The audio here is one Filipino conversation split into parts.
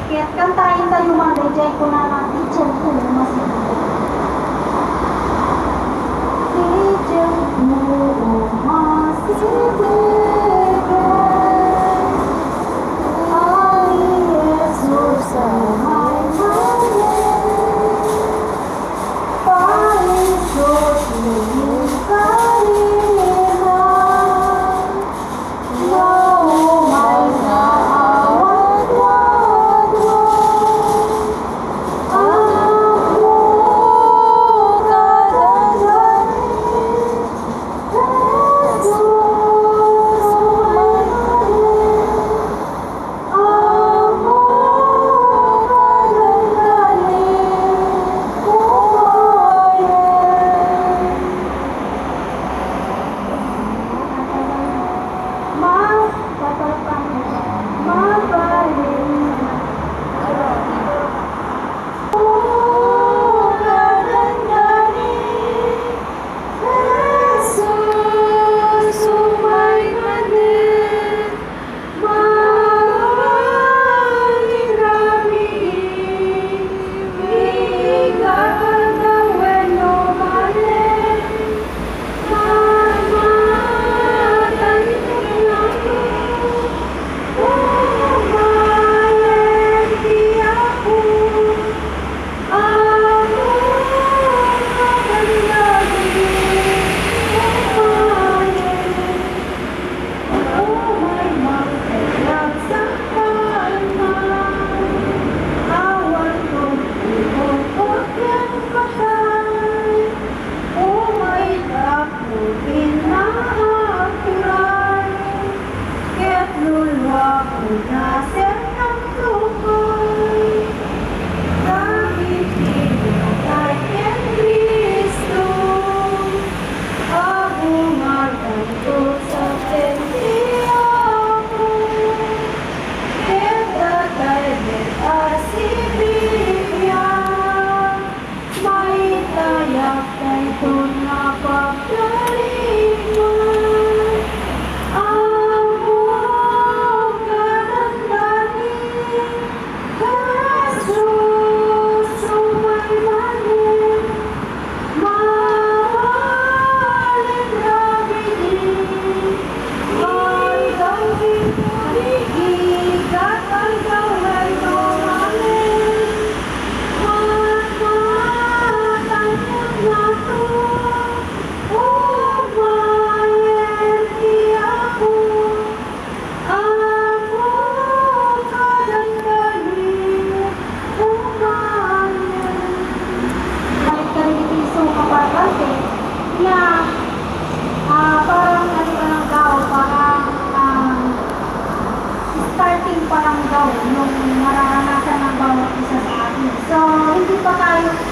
Kaya't kantahin tayo mga dayjay ko na ng teacher ko masig. Teacher ko masig.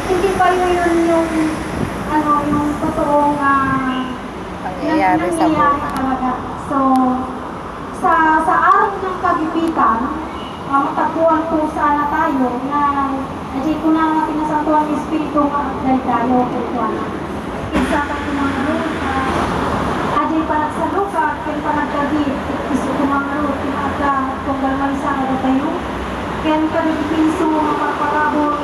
Hindi pa yun yung yung totoong pangyayari sa buhay talaga. So sa araw ng kagipitan, matagpuan po sana tayo na ajay ko na pinasantuan ng Espiritu dahil tayo po ito isa ka kumangarot ajay pa nagsalukag kaya pa nagkagit iso kumangarot kinaka kung galman sa tayo kaya nagkagit piso mapapalabot